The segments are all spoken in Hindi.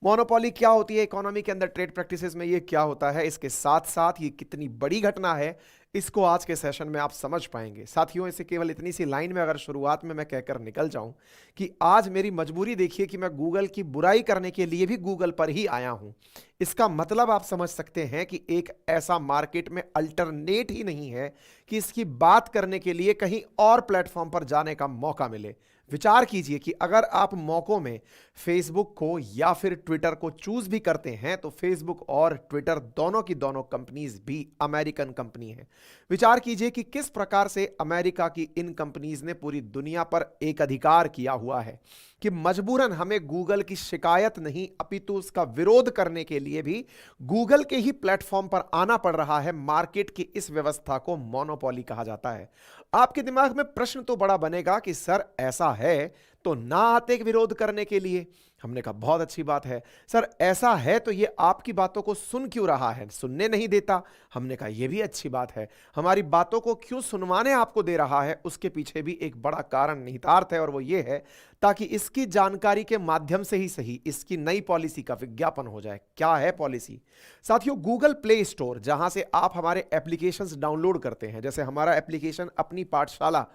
मोनोपोली क्या होती है इकोनॉमी के अंदर, ट्रेड प्रैक्टिसेस में ये क्या होता है, इसके साथ साथ ये कितनी बड़ी घटना है, इसको आज के सेशन में आप समझ पाएंगे। साथियों, इसे केवल इतनी सी लाइन में अगर शुरुआत में मैं कहकर निकल जाऊं कि आज मेरी मजबूरी देखिए कि मैं गूगल की बुराई करने के लिए भी गूगल पर ही आया हूं, इसका मतलब आप समझ सकते हैं कि एक ऐसा मार्केट में अल्टरनेट ही नहीं है कि इसकी बात करने के लिए कहीं और प्लेटफॉर्म पर जाने का मौका मिले। विचार कीजिए कि अगर आप मौकों में फेसबुक को या फिर ट्विटर को चूज भी करते हैं तो फेसबुक और ट्विटर दोनों की दोनों कंपनीज भी अमेरिकन कंपनी हैं। विचार कीजिए कि किस प्रकार से अमेरिका की इन कंपनीज ने पूरी दुनिया पर एक अधिकार किया हुआ है कि मजबूरन हमें गूगल की शिकायत नहीं अपितु उसका विरोध करने के लिए भी गूगल के ही प्लेटफॉर्म पर आना पड़ रहा है। मार्केट की इस व्यवस्था को मोनोपोली कहा जाता है। आपके दिमाग में प्रश्न तो बड़ा बनेगा कि सर ऐसा है तो ना आते विरोध करने के लिए। हमने कहा बहुत अच्छी बात है सर, ऐसा है तो ये आपकी बातों को सुन क्यों रहा है, सुनने नहीं देता। हमने कहा यह भी अच्छी बात है, हमारी बातों को क्यों सुनवाने आपको दे रहा है, उसके पीछे भी एक बड़ा कारण निहितार्थ है और वो ये है ताकि इसकी जानकारी के माध्यम से ही सही इसकी नई पॉलिसी का विज्ञापन हो जाए। क्या है पॉलिसी साथियों? गूगल प्ले स्टोर, जहां से आप हमारे एप्लीकेशंस डाउनलोड करते हैं, जैसे हमारा एप्लीकेशन अपनी पाठशाला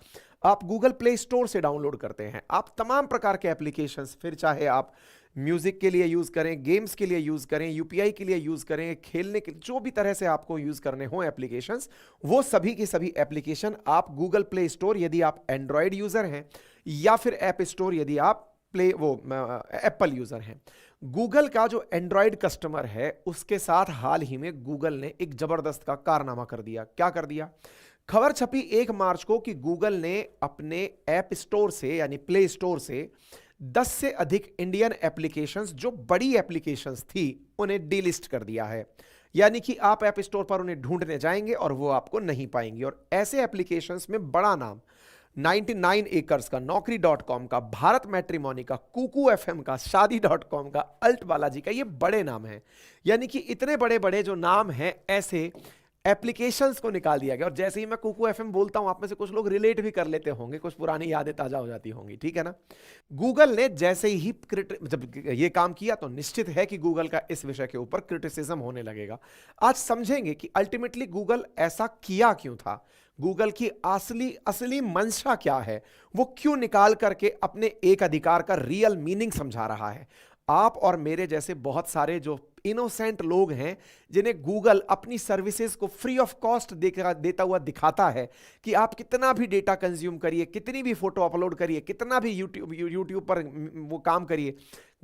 आप गूगल प्ले स्टोर से डाउनलोड करते हैं। आप तमाम प्रकार के एप्लीकेशंस, फिर चाहे आप म्यूजिक के लिए यूज करें, गेम्स के लिए यूज करें, यूपीआई के लिए यूज करें, खेलने के जो भी तरह से आपको यूज करने हो एप्लीकेशंस, वो सभी की सभी एप्लीकेशन आप गूगल प्ले स्टोर यदि आप एंड्रॉयड यूजर हैं या फिर ऐप स्टोर यदि आप एप्पल यूजर हैं। गूगल का जो एंड्रॉयड कस्टमर है उसके साथ हाल ही में गूगल ने एक जबरदस्त का कारनामा कर दिया। क्या कर दिया? खबर छपी 1 मार्च को कि गूगल ने अपने ऐप स्टोर से यानी प्ले स्टोर से 10 से अधिक इंडियन एप्लीकेशंस, जो बड़ी एप्लीकेशंस थी, उन्हें डीलिस्ट कर दिया है। यानी कि आप ऐप स्टोर पर उन्हें ढूंढने जाएंगे और वो आपको नहीं पाएंगे। और ऐसे एप्लीकेशंस में बड़ा नाम 99 एकर्स का, नौकरी.com का, भारत मैट्रिमोनी का, कुकू एफएम का, शादी.com का, अल्ट बालाजी का, ये बड़े नाम हैं। यानी कि इतने बड़े बड़े जो नाम हैं ऐसे एप्लीकेशंस को निकाल दिया गया। और जैसे ही मैं कुकू एफएम बोलता हूं आप में से कुछ लोग रिलेट भी कर लेते होंगे, कुछ पुरानी यादें ताजा हो जाती होंगी, ठीक है ना। गूगल ने जैसे ही जब ये काम किया तो निश्चित है कि गूगल का इस विषय के ऊपर क्रिटिसिज्म होने लगेगा। आज समझेंगे कि अल्टीमेटली गूगल ऐसा किया क्यों था, गूगल की असली मंशा क्या है, वो क्यों निकाल करके अपने एक अधिकार का रियल मीनिंग समझा रहा है। आप और मेरे जैसे बहुत सारे जो इनोसेंट लोग हैं जिन्हें गूगल अपनी सर्विसेज को फ्री ऑफ कॉस्ट देता हुआ दिखाता है कि आप कितना भी डेटा कंज्यूम करिए, कितनी भी फोटो अपलोड करिए, कितना भी यूट्यूब पर वो काम करिए,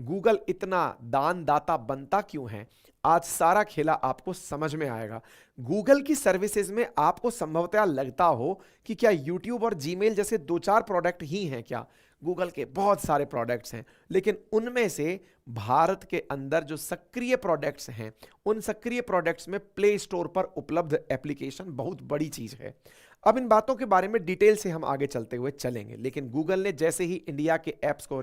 गूगल इतना दान दाता बनता क्यों है? आज सारा खेला आपको समझ में आएगा। गूगल की सर्विसेज में आपको संभवतः लगता हो कि क्या यूट्यूब और जीमेल जैसे 2-4 प्रोडक्ट ही हैं क्या? गूगल के बहुत सारे प्रोडक्ट्स हैं, लेकिन उनमें से भारत के अंदर जो सक्रिय प्रोडक्ट्स हैं, उन सक्रिय प्रोडक्ट्स में प्ले स्टोर पर उपलब्ध एप्लीकेशन बहुत बड़ी चीज है। अब इन बातों के बारे में डिटेल से हम आगे चलते हुए चलेंगे, लेकिन गूगल ने जैसे ही इंडिया के ऐप्स को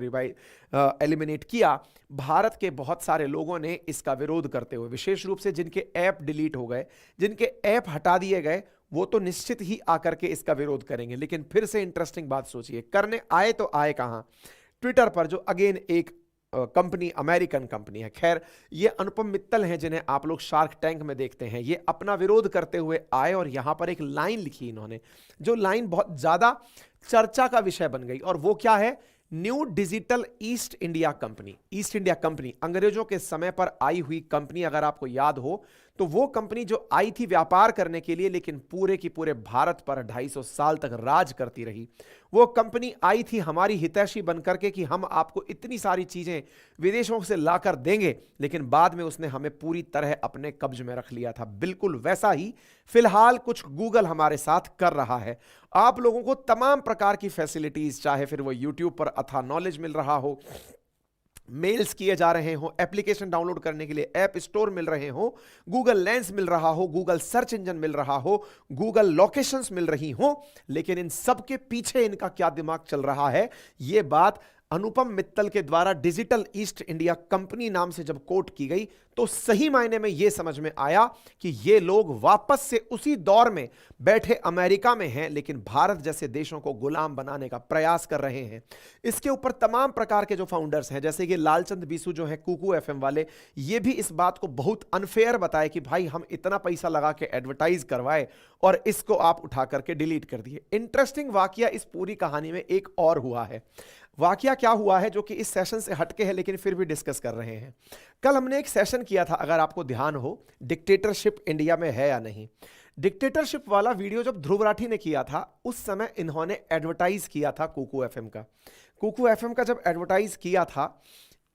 एलिमिनेट किया, भारत के बहुत सारे लोगों ने इसका विरोध करते हुए, विशेष रूप से जिनके ऐप डिलीट हो गए, जिनके ऐप हटा दिए गए, वो तो निश्चित ही आकर के इसका विरोध करेंगे। लेकिन फिर से इंटरेस्टिंग बात सोचिए, करने आए तो आए कहां? ट्विटर पर, जो अगेन एक कंपनी, अमेरिकन कंपनी है। खैर, ये अनुपम मित्तल हैं जिन्हें आप लोग शार्क टैंक में देखते हैं, ये अपना विरोध करते हुए आए और यहां पर एक लाइन लिखी इन्होंने, जो लाइन बहुत ज्यादा चर्चा का विषय बन गई। और वो क्या है? New digital east India company. East India company अंग्रेजों के समय पर आई हुई कंपनी, अगर आपको याद हो तो वो कंपनी जो आई थी व्यापार करने के लिए, लेकिन पूरे की पूरे भारत पर 250 साल तक राज करती रही। वो कंपनी आई थी हमारी हितैषी बनकर के कि हम आपको इतनी सारी चीजें विदेशों से लाकर देंगे, लेकिन बाद में उसने हमें पूरी तरह अपने कब्ज में रख लिया था। बिल्कुल वैसा ही फिलहाल कुछ गूगल हमारे साथ कर रहा है। आप लोगों को तमाम प्रकार की फैसिलिटीज, चाहे फिर वो यूट्यूब पर अथाह नॉलेज मिल रहा हो, मेल्स किए जा रहे हो, एप्लीकेशन डाउनलोड करने के लिए ऐप स्टोर मिल रहे हो, गूगल लेंस मिल रहा हो, गूगल सर्च इंजन मिल रहा हो, गूगल लोकेशंस मिल रही हो, लेकिन इन सब के पीछे इनका क्या दिमाग चल रहा है, यह बात अनुपम मित्तल के द्वारा डिजिटल ईस्ट इंडिया कंपनी नाम से जब कोट की गई तो सही मायने में यह समझ में आया कि ये लोग वापस से उसी दौर में बैठे अमेरिका में हैं, लेकिन भारत जैसे देशों को गुलाम बनाने का प्रयास कर रहे हैं। इसके ऊपर तमाम प्रकार के जो फाउंडर्स हैं, जैसे कि लालचंद बीसू जो हैं कुकू एफएम वाले, ये भी इस बात को बहुत अनफेयर बताए कि भाई हम इतना पैसा लगा के एडवर्टाइज करवाए और इसको आप उठा करके डिलीट कर दिए। इंटरेस्टिंग वाकया इस पूरी कहानी में एक और हुआ है। वाकया क्या हुआ है जो कि इस सेशन से हटके है लेकिन फिर भी डिस्कस कर रहे हैं। कल हमने एक सेशन किया था, अगर आपको ध्यान हो, डिक्टेटरशिप इंडिया में है या नहीं। डिक्टेटरशिप वाला वीडियो जब ध्रुव राठी ने किया था उस समय इन्होंने एडवर्टाइज किया था कुकू एफएम का। कुकू एफएम का जब एडवर्टाइज किया था,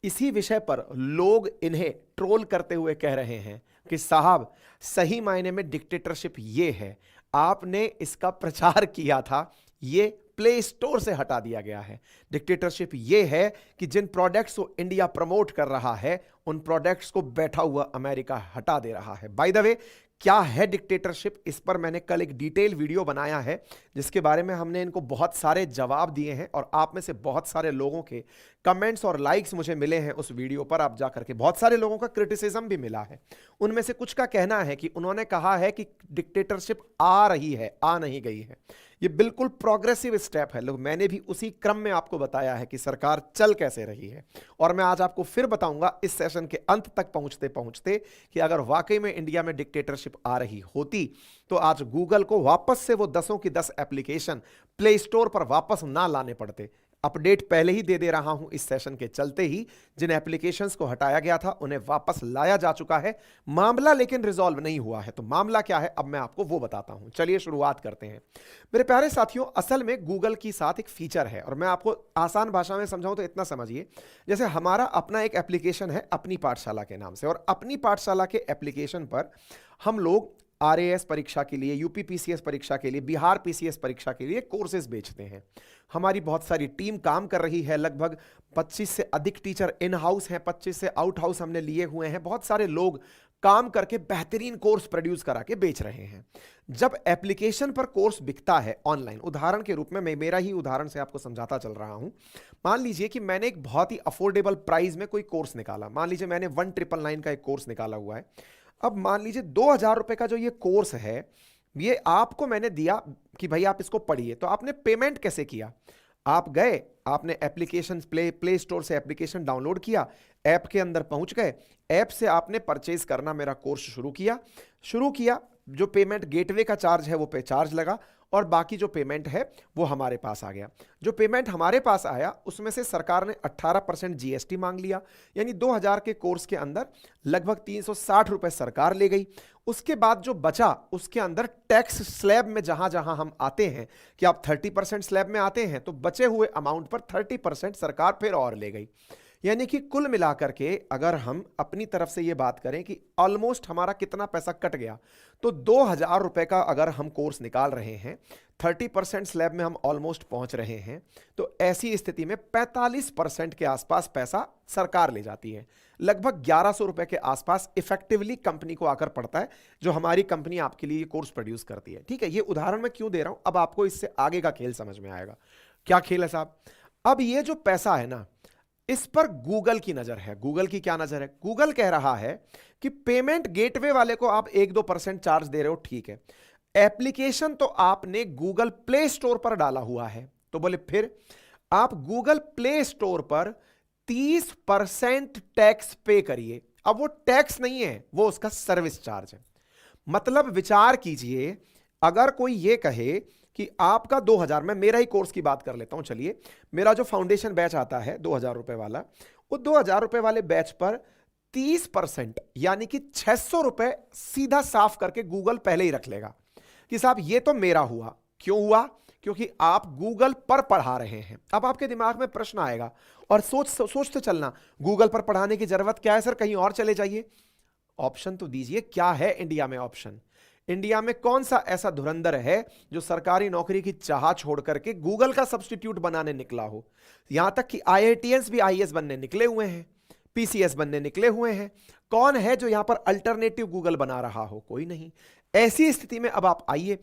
इसी विषय पर लोग इन्हें ट्रोल करते हुए कह रहे हैं कि साहब सही मायने में डिक्टेटरशिप ये है, आपने इसका प्रचार किया था, ये प्ले स्टोर से हटा दिया गया है। डिक्टेटरशिप यह है कि जिन प्रोडक्ट्स को इंडिया प्रमोट कर रहा है उन प्रोडक्ट्स को बैठा हुआ अमेरिका हटा दे रहा है। बाय द वे, क्या है डिक्टेटरशिप, इस पर मैंने कल एक डिटेल वीडियो बनाया है जिसके बारे में हमने इनको बहुत सारे जवाब दिए हैं और आप में से बहुत सारे लोगों के कमेंट्स और लाइक्स मुझे मिले हैं उस वीडियो पर। आप जाकर के, बहुत सारे लोगों का क्रिटिसिज्म भी मिला है। उनमें से कुछ का कहना है कि उन्होंने कहा है कि डिक्टेटरशिप आ रही है, आ नहीं गई है। ये बिल्कुल प्रोग्रेसिव स्टेप है। लोग, मैंने भी उसी क्रम में आपको बताया है कि सरकार चल कैसे रही है, और मैं आज आपको फिर बताऊंगा इस सेशन के अंत तक पहुंचते पहुंचते कि अगर वाकई में इंडिया में डिक्टेटरशिप आ रही होती तो आज गूगल को वापस से वो 10 की 10 एप्लीकेशन प्ले स्टोर पर वापस ना लाने पड़ते। अपडेट पहले ही दे रहा हूं इस सेशन के चलते ही, जिन एप्लीकेशंस को हटाया गया था उन्हें वापस लाया जा चुका है। मामला लेकिन रिजॉल्व नहीं हुआ है। तो मामला क्या है अब मैं आपको वो बताता हूं। चलिए शुरुआत करते हैं मेरे प्यारे साथियों। असल में गूगल की साथ एक फीचर है, और मैं आपको आसान भाषा में समझाऊं तो इतना समझिए, जैसे हमारा अपना एक एप्लीकेशन है अपनी पाठशाला के नाम से, और अपनी पाठशाला के एप्लीकेशन पर हम लोग आरएएस परीक्षा के लिए, यूपी पीसीएस परीक्षा के लिए, बिहार पीसीएस परीक्षा के लिए कोर्सेज बेचते हैं। हमारी बहुत सारी टीम काम कर रही है, लगभग 25 से अधिक टीचर इन हाउस हैं, 25 से आउट हाउस हमने लिए हुए हैं। बहुत सारे लोग काम करके बेहतरीन कोर्स प्रोड्यूस करा के बेच रहे हैं। जब एप्लीकेशन पर कोर्स बिकता है ऑनलाइन, उदाहरण के रूप में मैं मेरा ही उदाहरण से आपको समझाता चल रहा हूं। मान लीजिए कि मैंने एक बहुत ही अफोर्डेबल प्राइस में कोई कोर्स निकाला। मान लीजिए मैंने 1999 का एक कोर्स निकाला हुआ है। अब मान लीजिए 2000 रुपए का जो ये कोर्स है, ये आपको मैंने दिया कि भाई आप इसको पढ़िए। तो आपने पेमेंट कैसे किया? आप गए, आपने एप्लीकेशन प्ले स्टोर से एप्लीकेशन डाउनलोड किया, ऐप के अंदर पहुंच गए, ऐप से आपने परचेज करना मेरा कोर्स शुरू किया। जो पेमेंट गेटवे का चार्ज है वो पे चार्ज लगा, और बाकी जो पेमेंट है वो हमारे पास आ गया। जो पेमेंट हमारे पास आया उसमें से सरकार ने 18% जीएसटी मांग लिया, यानी 2000 के कोर्स के अंदर लगभग 360 रुपए सरकार ले गई। उसके बाद जो बचा उसके अंदर टैक्स स्लैब में जहां जहां हम आते हैं कि आप 30% स्लैब में आते हैं, तो बचे हुए अमाउंट पर 30% सरकार फिर और ले गई। यानी कि कुल मिलाकर के अगर हम अपनी तरफ से ये बात करें कि ऑलमोस्ट हमारा कितना पैसा कट गया, तो 2000 रुपए का अगर हम कोर्स निकाल रहे हैं, 30% स्लैब में हम ऑलमोस्ट पहुंच रहे हैं, तो ऐसी स्थिति में 45% के आसपास पैसा सरकार ले जाती है। लगभग 1100 रुपए के आसपास इफेक्टिवली कंपनी को आकर पड़ता है, जो हमारी कंपनी आपके लिए कोर्स प्रोड्यूस करती है। ठीक है, ये उदाहरण मैं क्यों दे रहा हूं, अब आपको इससे आगे का खेल समझ में आएगा। क्या खेल है साहब? अब ये जो पैसा है ना, इस पर गूगल की नजर है। गूगल की क्या नजर है? गूगल कह रहा है कि पेमेंट गेटवे वाले को आप 1-2% चार्ज दे रहे हो, ठीक है, एप्लीकेशन तो आपने गूगल प्ले स्टोर पर डाला हुआ है, तो बोले फिर आप गूगल प्ले स्टोर पर 30% टैक्स पे करिए। अब वो टैक्स नहीं है, वो उसका सर्विस चार्ज है। मतलब विचार कीजिए, अगर कोई ये कहे कि आपका 2000, मैं मेरा ही कोर्स की बात कर लेता हूं। चलिए, मेरा जो फाउंडेशन बैच आता है 2000 रुपए वाला, वो 2000 रुपए वाले बैच पर 30% यानी कि 600 रुपए सीधा साफ करके गूगल पहले ही रख लेगा कि साहब ये तो मेरा हुआ। क्यों हुआ? क्योंकि आप गूगल पर पढ़ा रहे हैं। अब आपके दिमाग में प्रश्न आएगा, और सोचते चलना, गूगल पर पढ़ाने की जरूरत क्या है सर, कहीं और चले जाइए। ऑप्शन तो दीजिए, क्या है इंडिया में ऑप्शन? इंडिया में कौन सा ऐसा धुरंधर है जो सरकारी नौकरी की चाह छोड़ करके गूगल का सब्स्टिट्यूट बनाने निकला हो? यहां तक कि आईआईटीएंस भी आईएएस बनने निकले हुए हैं, पीसीएस बनने निकले हुए हैं। कौन है जो यहां पर अल्टरनेटिव गूगल बना रहा हो? कोई नहीं। ऐसी स्थिति में अब आप आइए,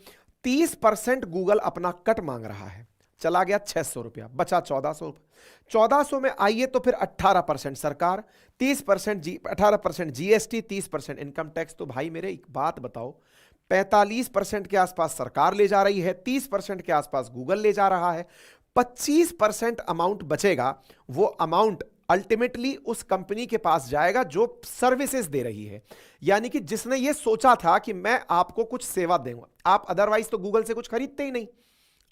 30% गूगल अपना कट मांग रहा है। चला गया 600 रुपया, बचा 1400 रुपया। 1400 में आइए तो फिर 18% सरकार, 30% 18% जीएसटी, 30% इनकम टैक्स। तो भाई मेरे एक बात बताओ, 45% के आसपास सरकार ले जा रही है, 30% के आसपास गूगल ले जा रहा है, 25% अमाउंट बचेगा। वो अमाउंट अल्टीमेटली उस कंपनी के पास जाएगा जो सर्विसेज दे रही है, यानी कि जिसने ये सोचा था कि मैं आपको कुछ सेवा दूंगा। आप अदरवाइज तो गूगल से कुछ खरीदते ही नहीं,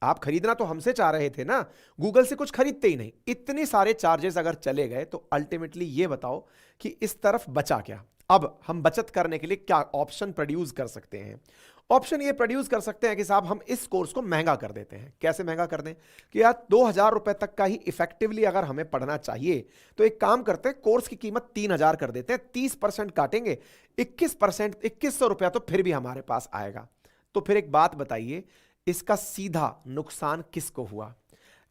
आप खरीदना तो हमसे चाह रहे थे ना, गूगल से कुछ खरीदते ही नहीं। इतने सारे चार्जेस अगर चले गए तो अल्टीमेटली ये बताओ कि इस तरफ बचा क्या। अब हम बचत करने के लिए क्या ऑप्शन प्रोड्यूस कर सकते हैं? ऑप्शन ये प्रोड्यूस कर सकते हैं कि साहब हम इस कोर्स को महंगा कर देते हैं। कैसे महंगा कर दें कि यार 2000 रुपए तक का ही इफेक्टिवली अगर हमें पढ़ना चाहिए तो एक काम करते हैं, कोर्स की कीमत 3000 कर देते हैं, 30% काटेंगे, 21%, 2100 रुपया तो फिर भी हमारे पास आएगा। तो फिर एक बात बताइए, इसका सीधा नुकसान किसको हुआ?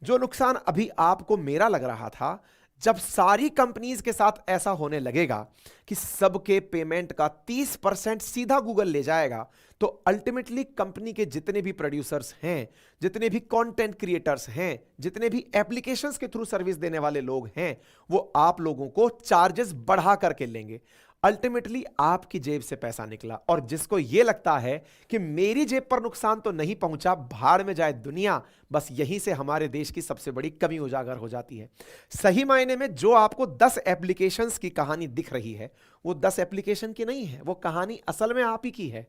जो नुकसान अभी आपको मेरा लग रहा था, जब सारी कंपनीज के साथ ऐसा होने लगेगा कि सबके पेमेंट का 30% सीधा गूगल ले जाएगा, तो अल्टीमेटली कंपनी के जितने भी प्रोड्यूसर्स हैं, जितने भी कंटेंट क्रिएटर्स हैं, जितने भी एप्लीकेशंस के थ्रू सर्विस देने वाले लोग हैं, वो आप लोगों को चार्जेस बढ़ा करके लेंगे। अल्टीमेटली आपकी जेब से पैसा निकला। और जिसको यह लगता है कि मेरी जेब पर नुकसान तो नहीं पहुंचा, भाड़ में जाए दुनिया, बस यहीं से हमारे देश की सबसे बड़ी कमी उजागर हो जाती है। सही मायने में जो आपको 10 एप्लीकेशंस की कहानी दिख रही है, वो 10 एप्लीकेशन की नहीं है, वो कहानी असल में आप ही की है।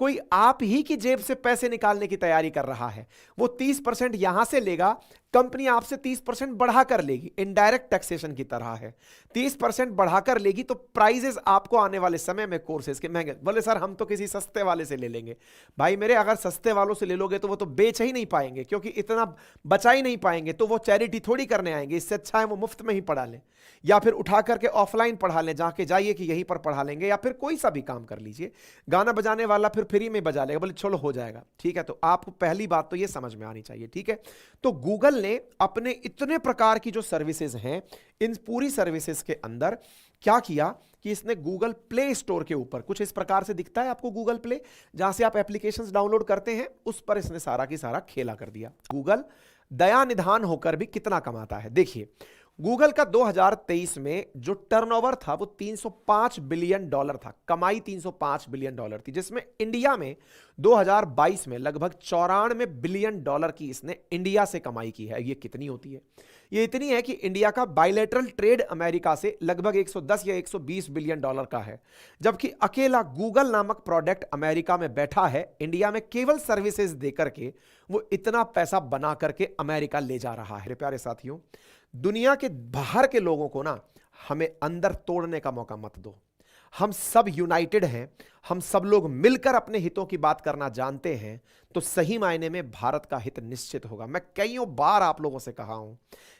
कोई आप ही की जेब से पैसे निकालने की तैयारी कर रहा है। वो 30% यहां से लेगा, कंपनी आपसे 30% बढ़ाकर लेगी, इनडायरेक्ट टैक्सेशन की तरह है। 30% बढ़ाकर लेगी तो प्राइजेस आपको आने वाले समय में कोर्सेज के महंगे। बोले सर हम तो किसी सस्ते वाले से ले लेंगे। भाई मेरे, अगर सस्ते वालों से ले लोगे तो वो तो बेच ही नहीं पाएंगे, क्योंकि इतना बचा ही नहीं पाएंगे, तो वो चैरिटी थोड़ी करने आएंगे। इससे अच्छा है वो मुफ्त में ही पढ़ा लें, या फिर उठा करके ऑफलाइन पढ़ा लें, जाके जाइए कि यहीं पर पढ़ा लेंगे, या फिर कोई सा भी काम कर लीजिए। गाना बजाने वाला फिर फ्री में बजा लेगा, बोले चलो हो जाएगा, ठीक है। तो आपको पहली बात तो ये समझ में आनी चाहिए, ठीक है। तो गूगल ने अपने इतने प्रकार की जो सर्विसेज हैं, इन पूरी सर्विसेज के अंदर क्या किया कि इसने गूगल प्ले स्टोर के ऊपर, कुछ इस प्रकार से दिखता है आपको गूगल प्ले, जहां से आप एप्लीकेशंस डाउनलोड करते हैं, उस पर इसने सारा की सारा खेला कर दिया। गूगल दया निधान होकर भी कितना कमाता है, देखिए। गूगल का 2023 में जो टर्नओवर था वो $305 बिलियन था, कमाई $305 बिलियन थी, जिसमें इंडिया में 2022 में लगभग $94 बिलियन की इसने इंडिया से कमाई की है। ये कितनी होती है? ये इतनी है कि इंडिया का बायलैटरल ट्रेड अमेरिका से लगभग 110 या 120 बिलियन डॉलर का है, जबकि अकेला गूगल नामक प्रोडक्ट अमेरिका में बैठा है, इंडिया में केवल सर्विसेज देकर के वो इतना पैसा बना करके अमेरिका ले जा रहा है। प्यारे साथियों, दुनिया के बाहर के लोगों को ना हमें अंदर तोड़ने का मौका मत दो। हम सब यूनाइटेड हैं, हम सब लोग मिलकर अपने हितों की बात करना जानते हैं, तो सही मायने में भारत का हित निश्चित होगा। मैं कईयों बार आप लोगों से कहा हूं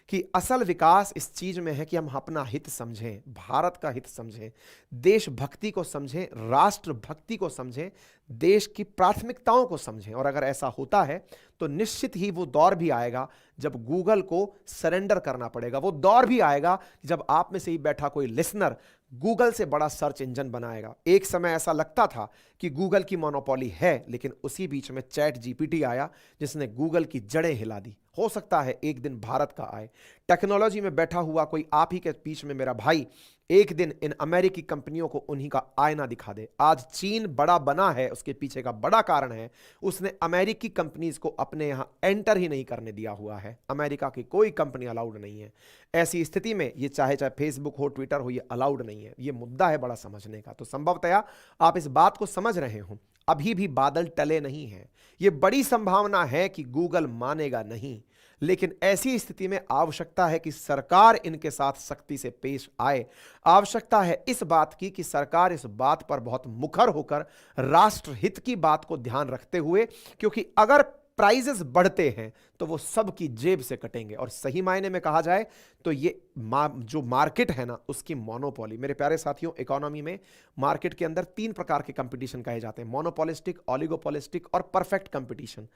कि असल विकास इस चीज में है कि हम अपना हित समझें, भारत का हित समझें, देशभक्ति को समझें, राष्ट्रभक्ति को समझें, देश की प्राथमिकताओं को समझें। और अगर ऐसा होता है तो निश्चित ही वो दौर भी आएगा जब गूगल को सरेंडर करना पड़ेगा। वो दौर भी आएगा जब आप में से ही बैठा कोई लिसनर गूगल से बड़ा सर्च इंजन बनाएगा। एक समय ऐसा लगता था कि गूगल की मोनोपोली है, लेकिन उसी बीच में चैट जीपीटी आया जिसने गूगल की जड़ें हिला दी। हो सकता है एक दिन भारत का आए। टेक्नोलॉजी में बैठा हुआ कोई आप ही के बीच में मेरा भाई एक दिन इन अमेरिकी कंपनियों को उन्हीं का आईना दिखा दे। आज चीन बड़ा बना है, उसके पीछे का बड़ा कारण है उसने अमेरिकी कंपनीज को अपने यहां एंटर ही नहीं करने दिया हुआ है। अमेरिका की कोई कंपनी अलाउड नहीं है। ऐसी स्थिति में ये चाहे फेसबुक हो, ट्विटर हो, ये अलाउड नहीं है। ये मुद्दा है बड़ा समझने का। तो संभवतया आप इस बात को समझ रहे हो, अभी भी बादल टले नहीं हैं। ये बड़ी संभावना है कि गूगल मानेगा नहीं, लेकिन ऐसी स्थिति में आवश्यकता है कि सरकार इनके साथ सख्ती से पेश आए। आवश्यकता है इस बात की कि सरकार इस बात पर बहुत मुखर होकर राष्ट्रहित की बात को ध्यान रखते हुए, क्योंकि अगर प्राइजेस बढ़ते हैं तो वो सबकी जेब से कटेंगे। और सही मायने में कहा जाए तो ये जो मार्केट है ना, उसकी मोनोपोली। मेरे प्यारे साथियों, इकोनॉमी में मार्केट के अंदर 3 प्रकार के कंपटीशन कहे जाते हैं, मोनोपोलिस्टिक, ओलिगोपोलिस्टिक और परफेक्ट कंपटीशन।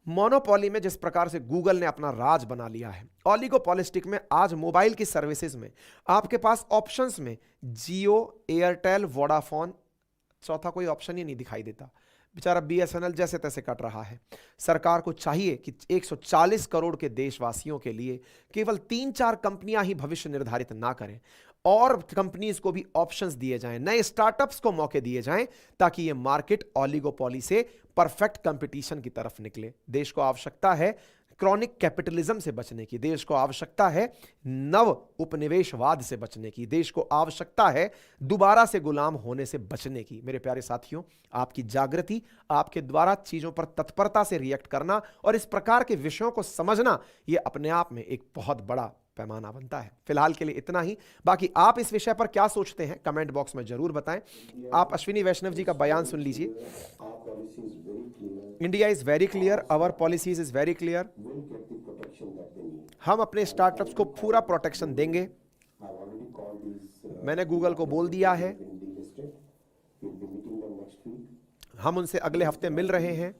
मोनोपोली में जिस प्रकार से गूगल ने अपना राज बना लिया है, ओलिगोपोलिस्टिक में आज मोबाइल की सर्विसेज में आपके पास ऑप्शंस में जियो, एयरटेल, वोडाफोन, चौथा कोई ऑप्शन ही नहीं दिखाई देता। बेचारा बीएसएनएल जैसे तैसे कट रहा है। सरकार को चाहिए कि 140 करोड़ के देशवासियों के लिए केवल 3-4 कंपनियां ही भविष्य निर्धारित ना करें और कंपनीज को भी ऑप्शंस दिए जाएं, नए स्टार्टअप्स को मौके दिए जाएं, ताकि ये मार्केट ऑलिगोपॉली से परफेक्ट कंपटीशन की तरफ निकले। देश को आवश्यकता है क्रॉनिक कैपिटलिज्म से बचने की, देश को आवश्यकता है नव उपनिवेशवाद से बचने की, देश को आवश्यकता है दोबारा से गुलाम होने से बचने की। मेरे प्यारे साथियों, आपकी जागृति, आपके द्वारा चीजों पर तत्परता से रिएक्ट करना और इस प्रकार के विषयों को समझना, यह अपने आप में एक बहुत बड़ा पैमाना बनता है। फिलहाल के लिए इतना ही। बाकी आप इस विषय पर क्या सोचते हैं कमेंट बॉक्स में जरूर बताएं। आप अश्विनी वैष्णव जी का बयान सुन लीजिए। India is very clear, our policies is very clear. हम अपने स्टार्टअप्स को पूरा प्रोटेक्शन देंगे। मैंने गूगल को बोल दिया है, हम उनसे अगले हफ्ते मिल रहे हैं।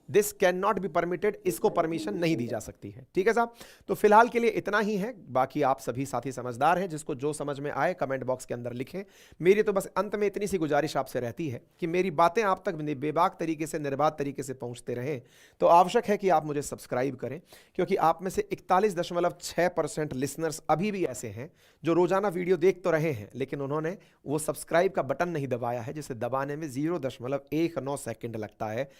This can not be permitted, इसको परमिशन नहीं दी जा सकती है। ठीक है साहब, तो फिलहाल के लिए इतना ही है। बाकी आप सभी साथी समझदार हैं, जिसको जो समझ में आए कमेंट बॉक्स के अंदर लिखें। मेरी तो बस अंत में इतनी सी गुजारिश आपसे रहती है कि मेरी बातें आप तक बेबाक तरीके से, निर्बाध तरीके से पहुंचते रहें, तो आवश्यक है कि आप मुझे सब्सक्राइब करें, क्योंकि आप में से 41.6% लिसनर्स अभी भी ऐसे हैं जो रोजाना वीडियो देख तो रहे हैं, लेकिन उन्होंने वो सब्सक्राइब का बटन नहीं दबाया है, जिसे दबाने में 0.19 सेकेंड लगता है।